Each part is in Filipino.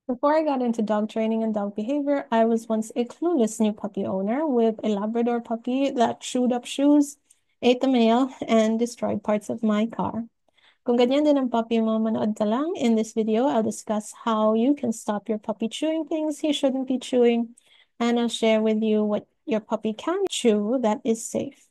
Before I got into dog training and dog behavior, I was once a clueless new puppy owner with a Labrador puppy that chewed up shoes, ate the mail, and destroyed parts of my car. Kung ganyan din ang puppy mo, manood ka lang. In this video, I'll discuss how you can stop your puppy chewing things he shouldn't be chewing, and I'll share with you what your puppy can chew that is safe.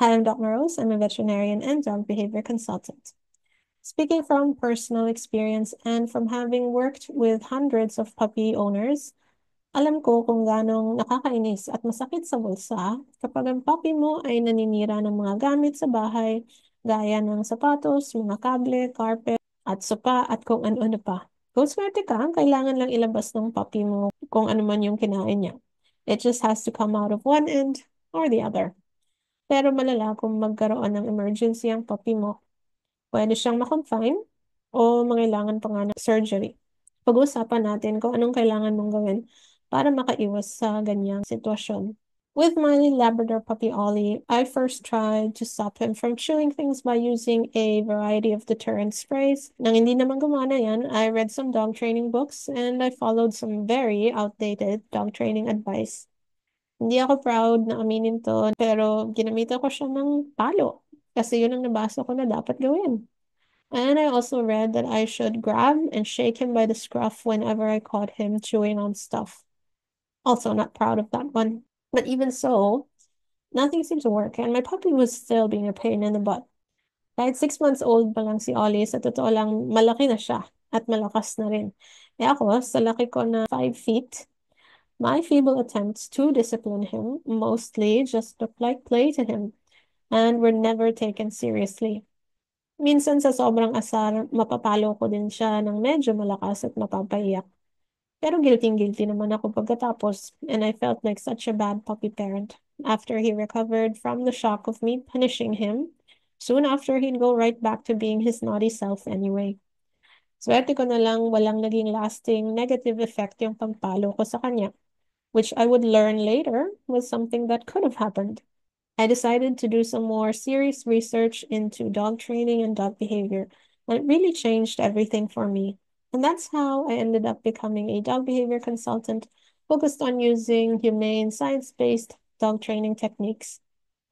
Hi, I'm Dr. Rose. I'm a veterinarian and dog behavior consultant. Speaking from personal experience and from having worked with hundreds of puppy owners, alam ko kung ganong nakakainis at masakit sa bulsa kapag ang puppy mo ay naninira ng mga gamit sa bahay gaya ng sapatos, mga kable, carpet, at sopa at kung ano-ano pa. Kung swerte ka, kailangan lang ilabas ng puppy mo kung ano man yung kinain niya. It just has to come out of one end or the other. Pero malala kung magkaroon ng emergency ang puppy mo. Pwede siyang ma-confine o mangailangan pa nga ng surgery. Pag-uusapan natin kung anong kailangan mong gawin para makaiwas sa ganyang sitwasyon. With my Labrador puppy Ollie, I first tried to stop him from chewing things by using a variety of deterrent sprays. Nang hindi naman gumana yan, I read some dog training books and I followed some very outdated dog training advice. Hindi ako proud na aminin to, pero ginamitan ko siya ng palo kasi yun ang nabasa ko na dapat gawin. And I also read that I should grab and shake him by the scruff whenever I caught him chewing on stuff. Also, not proud of that one. But even so, nothing seemed to work, and my puppy was still being a pain in the butt. Kahit 6 months old pa lang si Ollie, sa totoo lang, malaki na siya at malakas na rin. Eh ako, sa laki ko na 5 feet, my feeble attempts to discipline him mostly just looked like play to him and were never taken seriously. Minsan sa sobrang asar, mapapalo ko din siya ng medyo malakas at mapapaiyak. Pero guilty naman ako pagkatapos, and I felt like such a bad puppy parent. After he recovered from the shock of me punishing him, soon after he'd go right back to being his naughty self anyway. Swerte ko na lang walang naging lasting negative effect yung pagpalo ko sa kanya, which I would learn later was something that could have happened. I decided to do some more serious research into dog training and dog behavior, and it really changed everything for me. And that's how I ended up becoming a dog behavior consultant focused on using humane, science-based dog training techniques.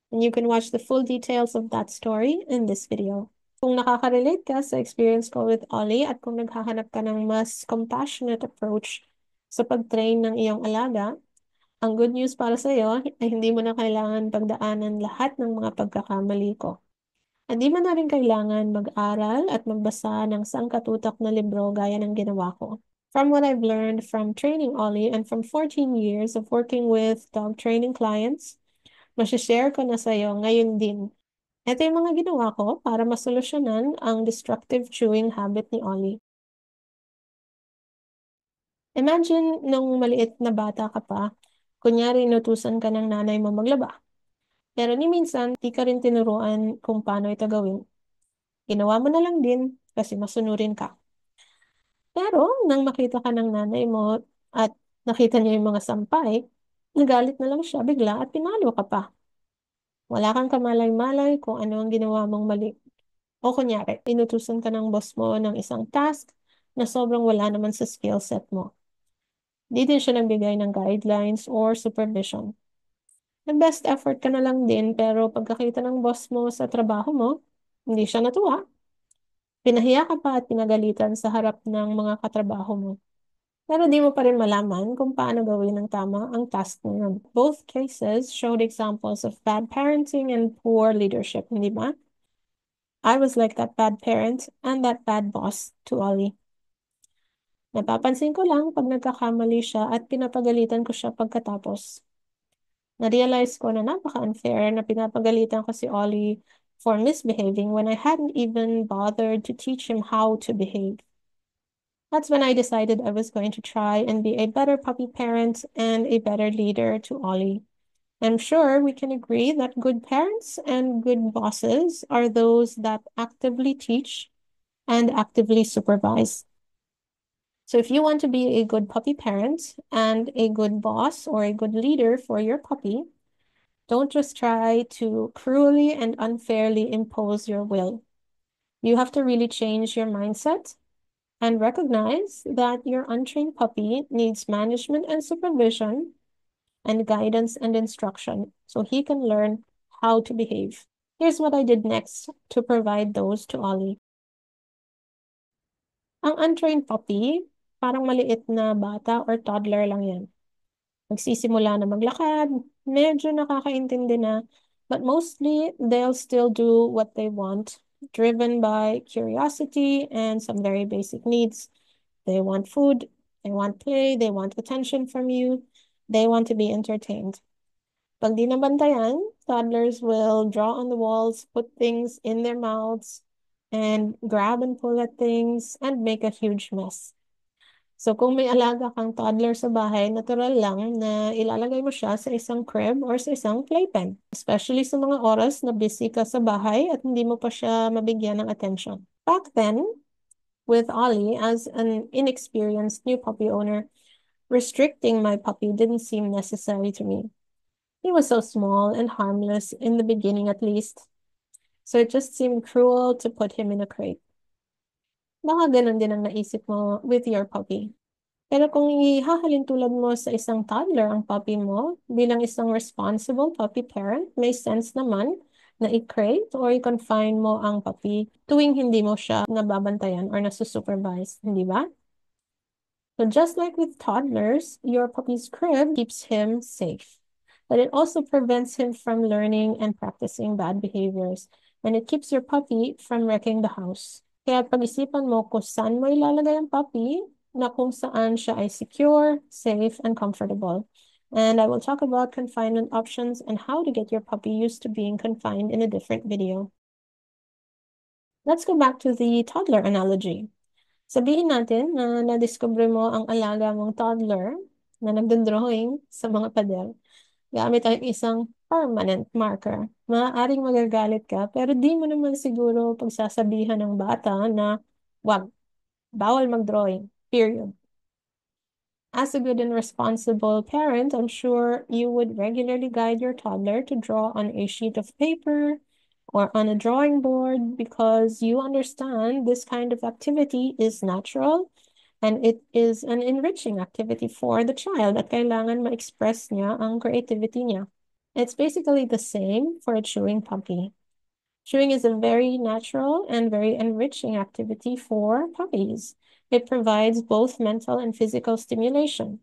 And you can watch the full details of that story in this video. Kung nakaka-relate ka sa experience ko with Ollie at kung naghahanap ka ng mas compassionate approach sa pag-train ng iyong alaga, ang good news para sa iyo ay hindi mo na kailangan pagdaanan lahat ng mga pagkakamali ko. Hindi mo na rin kailangan mag-aral at magbasa ng sangkatutak na libro gaya ng ginawa ko. From what I've learned from training Ollie and from 14 years of working with dog training clients, masishare ko na sa iyo ngayon din. Ito yung mga ginawa ko para masolusyonan ang destructive chewing habit ni Ollie. Imagine nung maliit na bata ka pa, kunyari inutusan ka ng nanay mo maglaba. Pero ni minsan, di ka rin tinuruan kung paano ito gawin. Ginawa mo na lang din kasi masunurin ka. Pero nang makita ka ng nanay mo at nakita niya yung mga sampay, nagalit na lang siya bigla at pinalo ka pa. Wala kang kamalay-malay kung ano ang ginawa mong mali. O kunyari, inutusan ka ng boss mo ng isang task na sobrang wala naman sa skill set mo. Di din siya nagbigay ng guidelines or supervision. Nag-best effort ka na lang din pero pagkakita ng boss mo sa trabaho mo, hindi siya natuwa. Pinahiya ka pa at pinagalitan sa harap ng mga katrabaho mo. Pero di mo pa rin malaman kung paano gawin ng tama ang task na yun. Both cases showed examples of bad parenting and poor leadership, hindi ba? I was like that bad parent and that bad boss to Ollie. Napapansin ko lang pag nagkakamali siya at pinapagalitan ko siya pagkatapos. Na-realize ko na napaka-unfair na pinapagalitan ko si Ollie for misbehaving when I hadn't even bothered to teach him how to behave. That's when I decided I was going to try and be a better puppy parent and a better leader to Ollie. I'm sure we can agree that good parents and good bosses are those that actively teach and actively supervise. So if you want to be a good puppy parent and a good boss or a good leader for your puppy, Don't just try to cruelly and unfairly impose your will. You have to really change your mindset and recognize that your untrained puppy needs management and supervision and guidance and instruction so he can learn how to behave. Here's what I did next to provide those to Ollie. Ang untrained puppy, parang maliit na bata or toddler lang yan. Magsisimula na maglakad, medyo nakakaintindi na, but mostly they'll still do what they want, driven by curiosity and some very basic needs. They want food, they want play, they want attention from you, they want to be entertained. Pag di nabantayan, toddlers will draw on the walls, put things in their mouths, and grab and pull at things and make a huge mess. So kung may alaga kang toddler sa bahay, natural lang na ilalagay mo siya sa isang crib or sa isang playpen. Especially sa mga oras na busy ka sa bahay at hindi mo pa siya mabigyan ng attention. Back then, with Ollie, as an inexperienced new puppy owner, restricting my puppy didn't seem necessary to me. He was so small and harmless in the beginning at least. So it just seemed cruel to put him in a crate. Baka ganun din ang naisip mo with your puppy. Pero kung ihahalin tulad mo sa isang toddler ang puppy mo, bilang isang responsible puppy parent, may sense naman na i-crate or i-confine mo ang puppy tuwing hindi mo siya nababantayan or nasusupervise, hindi ba? So just like with toddlers, your puppy's crib keeps him safe. But it also prevents him from learning and practicing bad behaviors. And it keeps your puppy from wrecking the house. Kaya pag-isipan mo kung saan mo ilalagay ang puppy, na kung saan siya ay secure, safe, and comfortable. And I will talk about confinement options and how to get your puppy used to being confined in a different video. Let's go back to the toddler analogy. Sabihin natin na nadiskubre mo ang alaga mong toddler na nagdodrawing sa mga pader gamit ang isang permanent marker. Maaaring magagalit ka, pero di mo naman siguro pagsasabihan ng bata na wag, bawal mag-drawing, period. As a good and responsible parent, I'm sure you would regularly guide your toddler to draw on a sheet of paper or on a drawing board because you understand this kind of activity is natural and it is an enriching activity for the child at kailangan ma-express niya ang creativity niya. It's basically the same for a chewing puppy. Chewing is a very natural and very enriching activity for puppies. It provides both mental and physical stimulation.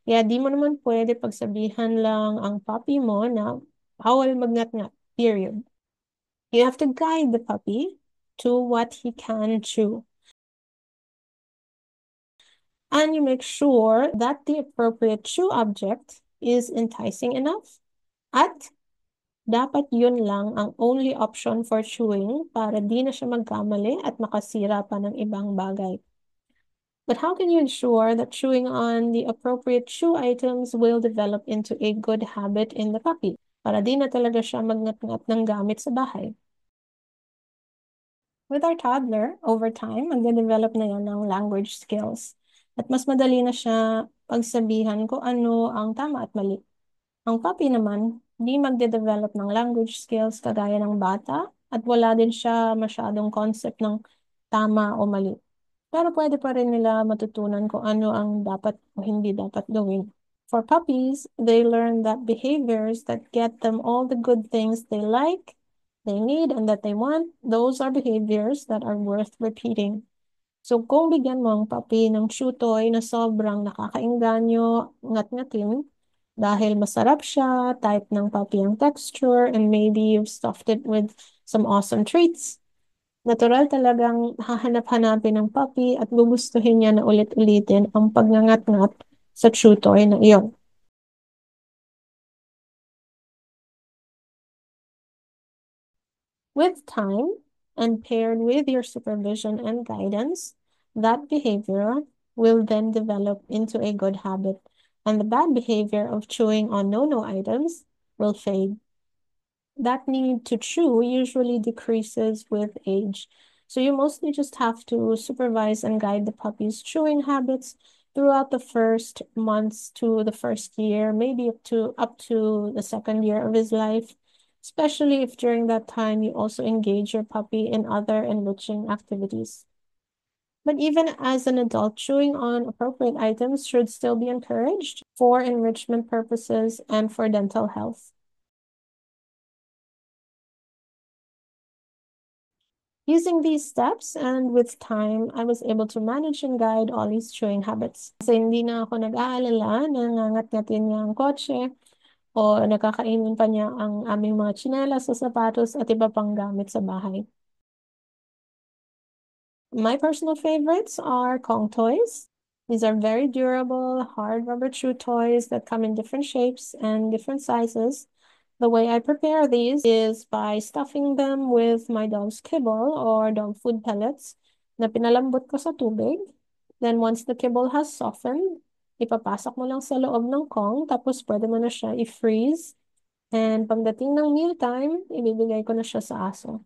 Kaya di mo naman pwede pagsabihan lang ang puppy mo na bawal magngat-ngat, period. You have to guide the puppy to what he can chew. And you make sure that the appropriate chew object is enticing enough at dapat yun lang ang only option for chewing para di na siya magkamali at makasira pa ng ibang bagay. But how can you ensure that chewing on the appropriate chew items will develop into a good habit in the puppy para di na talaga siya magngat-ngat ng gamit sa bahay? With our toddler, over time, magde-develop na yan ng language skills. At mas madali na siya pagsabihan kung ano ang tama at mali. Ang puppy naman, di magde-develop ng language skills kagaya ng bata at wala din siya masyadong concept ng tama o mali. Pero pwede pa rin nila matutunan kung ano ang dapat o hindi dapat gawin. For puppies, they learn that behaviors that get them all the good things they like, they need, and that they want, those are behaviors that are worth repeating. So kung bigyan mo ang puppy ng chew toy na sobrang nakakaengganyo, ngat-ngatin, dahil masarap siya, type ng puppy ang texture, and maybe you've stuffed it with some awesome treats, natural talagang hahanap-hanapin ng puppy at gugustuhin niya na ulit-ulitin ang pagngangat-ngat sa chew toy na iyon. With time, and paired with your supervision and guidance, that behavior will then develop into a good habit, and the bad behavior of chewing on no-no items will fade. That need to chew usually decreases with age. So you mostly just have to supervise and guide the puppy's chewing habits throughout the first months to the first year, maybe up to the second year of his life, especially if during that time you also engage your puppy in other enriching activities. But even as an adult, chewing on appropriate items should still be encouraged for enrichment purposes and for dental health. Using these steps and with time, I was able to manage and guide Ollie's chewing habits. Kasi hindi na ako nag-aalala na nangangat-ngatin niya ang kotse o nakakainin pa niya ang aming mga tsinelas sa sapatos at iba pang gamit sa bahay. My personal favorites are Kong toys. These are very durable, hard rubber chew toys that come in different shapes and different sizes. The way I prepare these is by stuffing them with my dog's kibble or dog food pellets na pinalambot ko sa tubig. Then once the kibble has softened, ipapasok mo lang sa loob ng Kong tapos pwede mo na siya i-freeze. And pagdating ng mealtime, ibibigay ko na siya sa aso.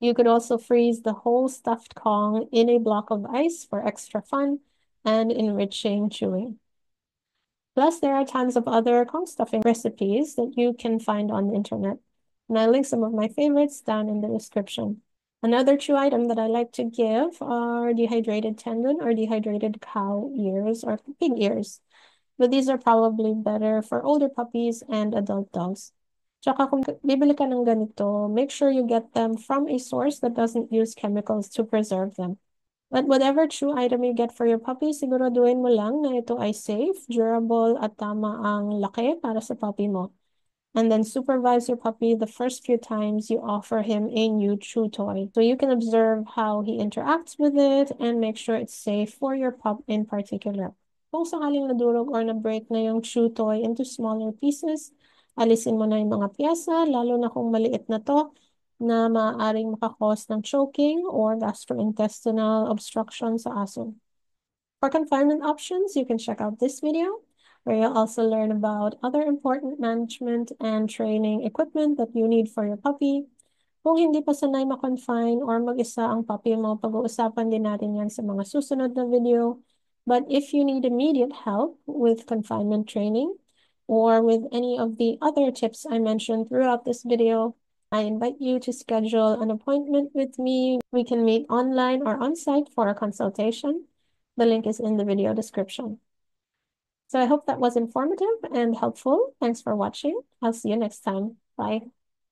You could also freeze the whole stuffed Kong in a block of ice for extra fun and enriching chewing. Plus, there are tons of other Kong stuffing recipes that you can find on the internet. And I link some of my favorites down in the description. Another chew item that I like to give are dehydrated tendon or dehydrated cow ears or pig ears. But these are probably better for older puppies and adult dogs. Tsaka kung bibili ka ng ganito, make sure you get them from a source that doesn't use chemicals to preserve them. But whatever chew item you get for your puppy, siguraduhin mo lang na ito ay safe, durable, at tama ang laki para sa puppy mo. And then supervise your puppy the first few times you offer him a new chew toy. So you can observe how he interacts with it and make sure it's safe for your pup in particular. Kung sakaling nadurog or na-break na yung chew toy into smaller pieces, alisin mo na yung mga piyesa, lalo na kung maliit na to, na maaaring makakos ng choking or gastrointestinal obstruction sa aso. For confinement options, you can check out this video, where you'll also learn about other important management and training equipment that you need for your puppy. Kung hindi pa sanay ma-confine or mag-isa ang puppy mo, pag-uusapan din natin yan sa mga susunod na video. But if you need immediate help with confinement training or with any of the other tips I mentioned throughout this video, I invite you to schedule an appointment with me. We can meet online or on-site for a consultation. The link is in the video description. So I hope that was informative and helpful. Thanks for watching. I'll see you next time. Bye.